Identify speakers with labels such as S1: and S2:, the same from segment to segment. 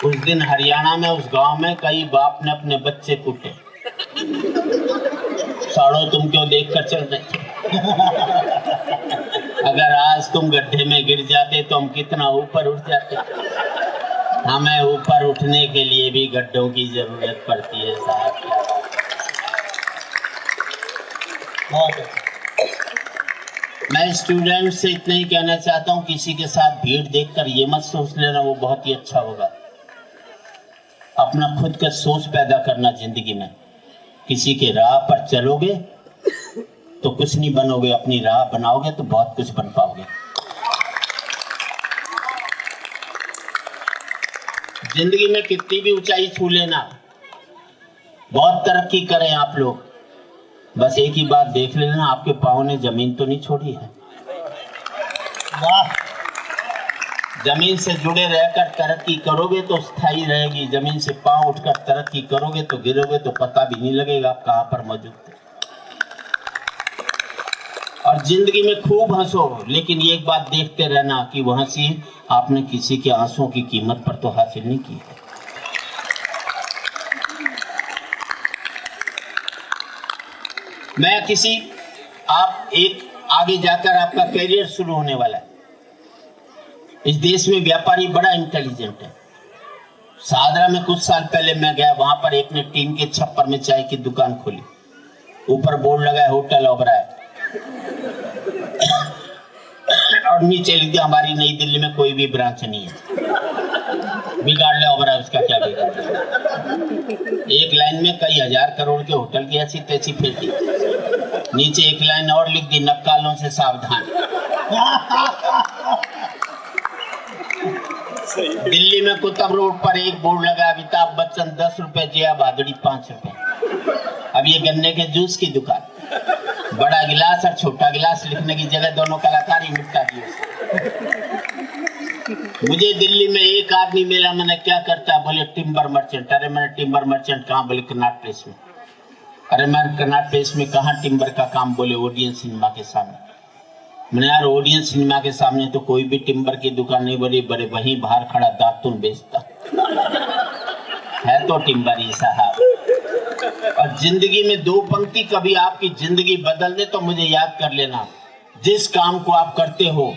S1: उस दिन हरियाणा में उस गांव में कई बाप ने अपने बच्चे कूटे। साड़ो तुम क्यों देख कर चल रहे थे? अगर आज तुम गड्ढे में गिर जाते तो हम कितना ऊपर उठ जाते। हमें ऊपर उठने के लिए भी गड्ढों की जरूरत पड़ती है साहब। मैं स्टूडेंट से इतना ही कहना चाहता हूँ, किसी के साथ भीड़ देखकर ये मत सोच लेना वो बहुत ही अच्छा होगा। अपना खुद का सोच पैदा करना जिंदगी में। किसी के राह पर चलोगे तो कुछ नहीं बनोगे, अपनी राह बनाओगे तो बहुत कुछ बन पाओगे। जिंदगी में कितनी भी ऊंचाई छू लेना, बहुत तरक्की करें आप लोग, बस एक ही बात देख लेना, आपके पाँव ने जमीन तो नहीं छोड़ी है। वाह! जमीन से जुड़े रहकर तरक्की करोगे तो स्थायी रहेगी। जमीन से पांव उठकर तरक्की करोगे तो गिरोगे तो पता भी नहीं लगेगा आप कहां पर मौजूद थे। और जिंदगी में खूब हंसो, लेकिन एक बात देखते रहना कि वो हंसी आपने किसी के आंसुओं की कीमत पर तो हासिल नहीं की है। मैं किसी आप एक आगे जाकर आपका करियर शुरू होने वाला है। इस देश में व्यापारी बड़ा इंटेलिजेंट है। सादरा में कुछ साल पहले मैं गया, वहां पर एक ने टीन के छप्पर में चाय की दुकान खोली। ऊपर बोर्ड लगा है होटल ओबराय और नीचे लिख दिया हमारी नई दिल्ली में कोई भी ब्रांच नहीं है। बिगाड़ ले ओबराय, उसका क्या बिगाड़। एक लाइन में कई हजार करोड़ के होटल की ऐसी तैसी फेंक दी। नीचे एक लाइन और लिख दी, नक्कालों से सावधान। दिल्ली में कुतुब रोड पर एक बोर्ड लगा, अमिताभ बच्चन 10 रुपए, जया भादुड़ी 5 रुपए। अब ये गन्ने के जूस की दुकान। बड़ा गिलास और छोटा गिलास लिखने की जगह दोनों कलाकार ही निपटा दिए। मुझे दिल्ली में एक आदमी मिला, मैंने क्या करता है, बोले टिम्बर मर्चेंट। अरे मैंने टिम्बर मर्चेंट कहाँ, बोले कर्नाट प्लेस में। अरे मैं कर्नाट प्लेस में कहाँ टिम्बर का काम, बोले ओडियन सिनेमा के सामने। मैंने यार ओडियन सिनेमा के सामने तो कोई भी टिम्बर की दुकान नहीं बनी, बड़े वहीं बाहर खड़ा दातुन बेचता है तो टिम्बर ही साहब। और जिंदगी में दो पंक्ति कभी आपकी जिंदगी बदल दे तो मुझे याद कर लेना, जिस काम को आप करते हो,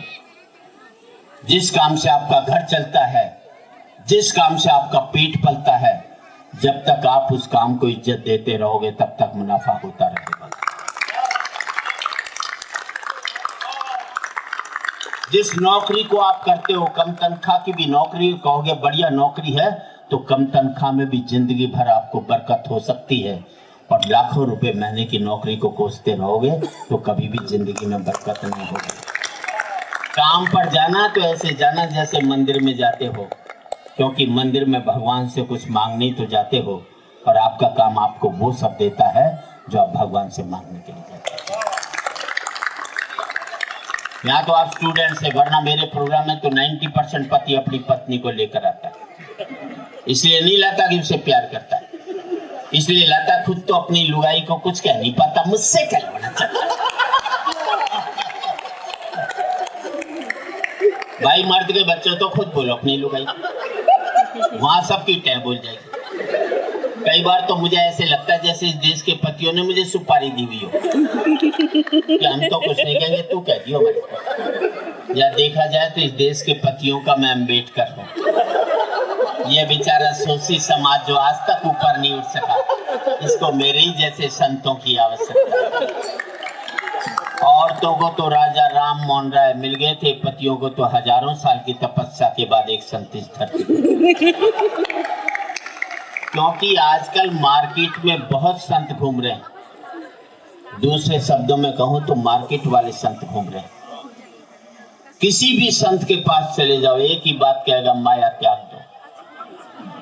S1: जिस काम से आपका घर चलता है, जिस काम से आपका पेट पलता है, जब तक आप उस काम को इज्जत देते रहोगे तब तक मुनाफा होता रहेगा। जिस नौकरी को आप करते हो, कम तनख्वाह की भी नौकरी कहोगे बढ़िया नौकरी है, तो कम तनख्वाह में भी जिंदगी भर आपको बरकत हो सकती है। और लाखों रुपए महीने की नौकरी को कोसते रहोगे तो कभी भी जिंदगी में बरकत नहीं होगी। काम पर जाना तो ऐसे जाना जैसे मंदिर में जाते हो, क्योंकि मंदिर में भगवान से कुछ मांगने तो जाते हो, और आपका काम आपको वो सब देता है जो आप भगवान से मांगने के लिए जाते हो। यहाँ तो आप स्टूडेंट से, वरना मेरे प्रोग्राम में तो 90% पति अपनी पत्नी को लेकर आता है। इसलिए नहीं लाता कि उसे प्यार करता है, इसलिए लाता खुद तो अपनी लुगाई को कुछ कह नहीं पाता, मुझसे क्या लेना चाहता। भाई मर्द के बच्चों तो खुद बोलो अपनी लुगाई, वहां सबकी टह बोल जाएगी। कई बार तो मुझे ऐसे लगता है जैसे इस देश के पतियों ने मुझे सुपारी दी हुई हो कि हम तो कुछ नहीं कहेंगे, तू कह दियो भाई को। या देखा जाए तो इस देश के पतियों का मैं अम्बेडकर हूँ। ये बेचारा सोसी समाज जो आज तक ऊपर नहीं उठ सका, इसको मेरे ही जैसे संतों की आवश्यकता है। औरतों को तो राजा राम मोहन राय मिल गए थे, पतियों को तो हजारों साल की तपस्या के बाद एक संत इस धरती। क्योंकि आजकल मार्केट में बहुत संत घूम रहे हैं। दूसरे शब्दों में कहूं तो मार्केट वाले संत घूम रहे हैं। किसी भी संत के पास चले जाओ, एक ही बात कहेगा, माया त्याग दो।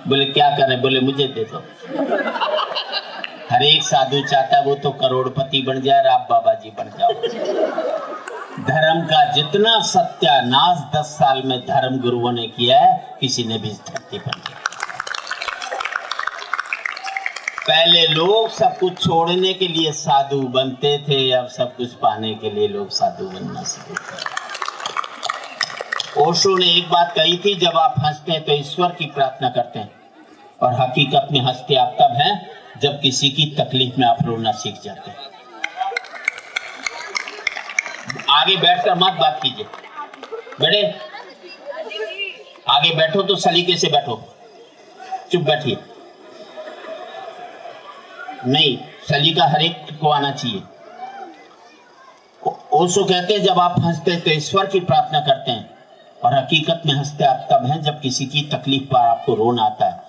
S1: बोले क्या करें, बोले मुझे दे दो। हर एक साधु चाहता है वो तो करोड़पति बन जाए, आप बाबा जी बन जाओ। धर्म का जितना सत्यानाश 10 साल में धर्म गुरुओं ने किया है, किसी ने भी इस धरती पर किया। पहले लोग सब कुछ छोड़ने के लिए साधु बनते थे, अब सब कुछ पाने के लिए लोग साधु बनना सीखे। ओशो ने एक बात कही थी, जब आप हंसते हैं तो ईश्वर की प्रार्थना करते हैं, और हकीकत में हंसते आप तब हैं जब किसी की तकलीफ में आप रोना सीख जाते हैं। आगे बैठकर मत बात कीजिए, बैठे, आगे बैठो तो सलीके से बैठो, चुप बैठिए। नहीं, सलीका हर एक को आना चाहिए। ओशो कहते हैं जब आप हंसते हैं तो ईश्वर की प्रार्थना करते हैं, और हकीकत में हंसते आप तब हैं जब किसी की तकलीफ पर आपको रोना आता है,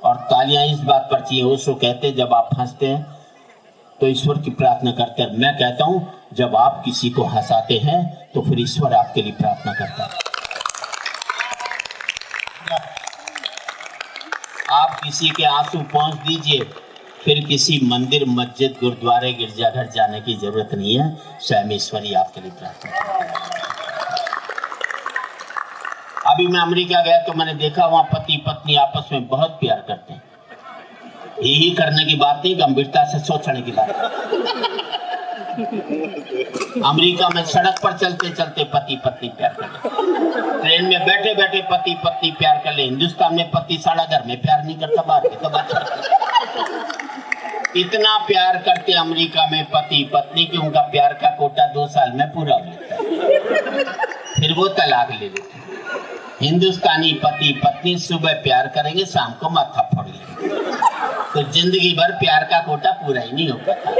S1: और तालियां इस बात पर चाहिए। ओशो कहते हैं जब आप हंसते हैं तो ईश्वर की प्रार्थना करते हैं। मैं कहता हूं जब आप किसी को हंसाते हैं तो फिर ईश्वर आपके लिए प्रार्थना करता है। आप किसी के आंसू पहुंच दीजिए, फिर किसी मंदिर, मस्जिद, गुरुद्वारे, गिरजाघर जाने की जरूरत नहीं है, स्वयं ईश्वर ही आपके लिए प्रार्थना करता है। अभी मैं अमेरिका गया तो मैंने देखा वहां पति पत्नी आपस में बहुत प्यार करते हैं। यही करने की बात नहीं, गंभीरता से सोचने की बात। अमेरिका में सड़क पर चलते चलते पति पत्नी प्यार कर ले, ट्रेन में बैठे बैठे पति पत्नी प्यार कर ले। हिंदुस्तान में पति साड़ा घर में प्यार नहीं करता, बाहर के तो बात। इतना प्यार करते अमेरिका में पति पत्नी कि उनका प्यार का कोटा 2 साल में पूरा हो जाता है, फिर वो तलाक ले लेते। हिंदुस्तानी पति पत्नी सुबह प्यार करेंगे, शाम को माथा फोड़ लेंगे, तो जिंदगी भर प्यार का कोटा पूरा ही नहीं हो पाता।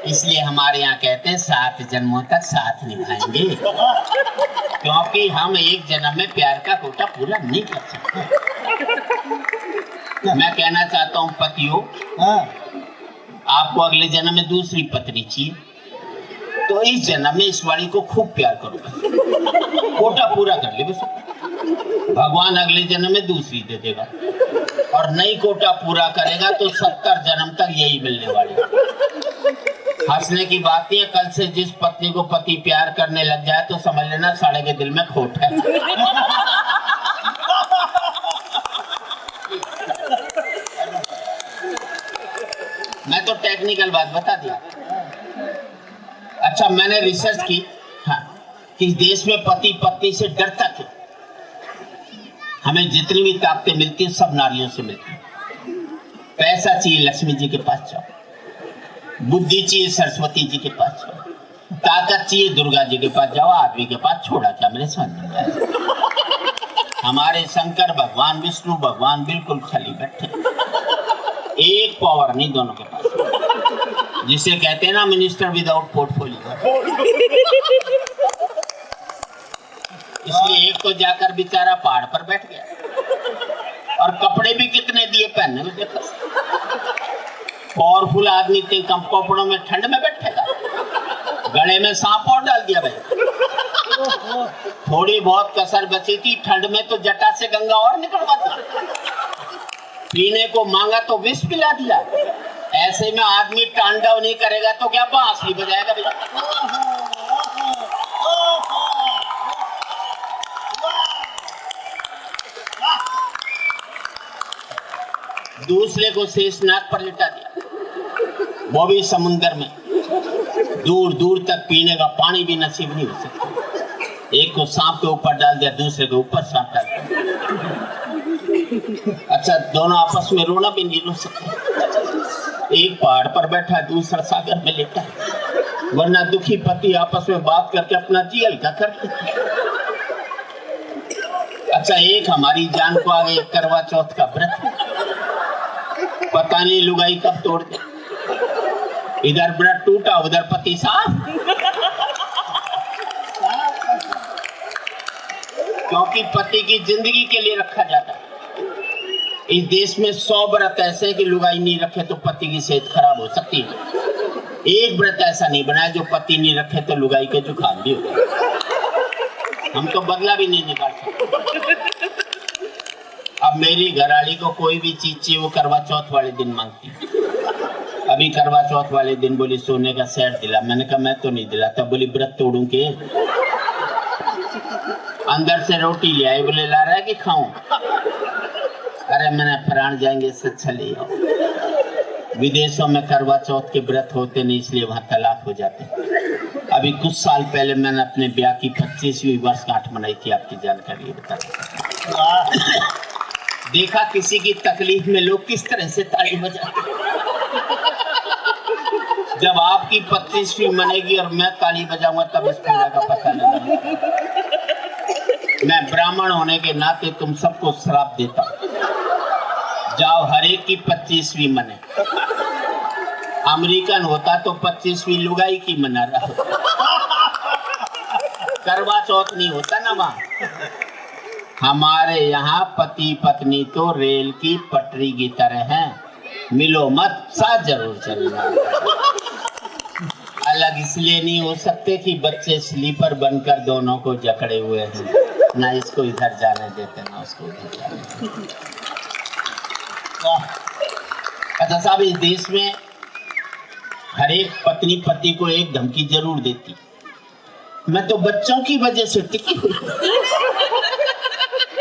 S1: इसलिए हमारे यहाँ कहते हैं 7 जन्मों तक साथ निभाएंगे, क्योंकि हम एक जन्म में प्यार का कोटा पूरा नहीं कर सकते। मैं कहना चाहता हूँ पतियों, आपको अगले जन्म में दूसरी पत्नी चाहिए, तो इस जन्म में इस वाली को खूब प्यार करो, कोटा पूरा कर ले बस। भगवान अगले जन्म में दूसरी दे देगा, और नई कोटा पूरा करेगा तो 70 जन्म तक यही मिलने वाली। हंसने की बात नहीं है, कल से जिस पत्नी को पति प्यार करने लग जाए तो समझ लेना साले के दिल में खोट है। मैं तो टेक्निकल बात बता दिया। अच्छा, मैंने रिसर्च की, हाँ, कि देश में पति पत्नी से डरता क्यों? हमें जितनी भी ताकतें मिलती है सब नारियों से मिलती है। पैसा चाहिए लक्ष्मी जी के पास जाओ, बुद्धि चाहिए सरस्वती जी के पास जाओ, ताकत चाहिए दुर्गा जी के पास जाओ, आदमी के पास छोड़ा क्या मेरे समझ में आया। हमारे शंकर भगवान, विष्णु भगवान बिल्कुल खाली बैठे, एक पावर नहीं दोनों के पास, जिसे कहते हैं ना मिनिस्टर विदाउट पोर्टफोलियो। इसलिए एक तो जाकर बेचारा पहाड़ पर बैठ गया, और कपड़े भी कितने दिए पहनने में, देखो। पावरफुल आदमी इतने कम कपड़ों में ठंड में बैठेगा, गले में सांप और डाल दिया भाई। थोड़ी बहुत कसर बची थी, ठंड में तो जटा से गंगा और निकलवा दिया, पीने को मांगा तो विष पिला दिया। ऐसे में आदमी तांडव नहीं करेगा तो क्या बांसुरी बजाएगा भैया? दूसरे को शेषनाग पर लिटा दिया, वो भी समुन्द्र में, दूर दूर तक पीने का पानी भी नसीब नहीं हो सकता। एक को सांप के ऊपर डाल दिया, दूसरे के ऊपर सांप डाल दिया। अच्छा, दोनों आपस में रोना भी नहीं रो सकते। एक पहाड़ पर बैठा, दूसरा सागर में लेटा, वरना दुखी पति आपस में बात करके अपना जी हल्का करते। अच्छा, एक हमारी जान को आ गई करवा चौथ का व्रत, पता नहीं लुगाई कब तोड़ दे। इधर व्रत टूटा, उधर पति साफ, क्योंकि पति की जिंदगी के लिए रखा जाता है। इस देश में 100 व्रत ऐसे कि लुगाई नहीं रखे तो पति की सेहत खराब हो सकती है। एक व्रत ऐसा नहीं बनाया जो पति नहीं रखे तो लुगाई के जुकाम भी हो। हम तो बदला भी नहीं निकाल सकते। अब मेरी घरवाली को कोई भी चीज चाहिए, वो करवा चौथ वाले दिन मांगती। अभी करवा चौथ वाले दिन बोली सोने का सेट दिला। मैंने कहा मैं तो नहीं दिलाता। बोली व्रत तोड़ू के? अंदर से रोटी ले आई, बोले ला रहा है कि खाऊं? अरे मैंने प्राण जाएंगे इससे अच्छा ले आओ। विदेशों में करवा चौथ के व्रत होते नहीं, इसलिए वहां तलाक हो जाते। अभी कुछ साल पहले मैंने अपने ब्याह की 25वीं वर्षगांठ मनाई थी, आपकी जानकारी बता। देखा किसी की तकलीफ में लोग किस तरह से ताली बजाते। जब आपकी 25वीं मनेगी और मैं ताली बजाऊंगा तब इस पूजा का पता लगेगा। मैं ब्राह्मण होने के नाते तुम सबको श्राप देता हूं, जाओ हर एक की 25वीं मने। अमेरिकन होता तो 25वीं लुगाई की मना रहा, करवा चौथ नहीं होता ना वहां। हमारे यहाँ पति पत्नी तो रेल की पटरी की तरह हैं, मिलो मत साथ जरूर चलना। अलग इसलिए नहीं हो सकते कि बच्चे स्लीपर बनकर दोनों को जकड़े हुए हैं, ना इसको इधर जाने देते ना उसको उधर जाने देते। अच्छा साहब, इस देश में हर एक पत्नी पति को एक धमकी जरूर देती, मैं तो बच्चों की वजह से टिकी हुई।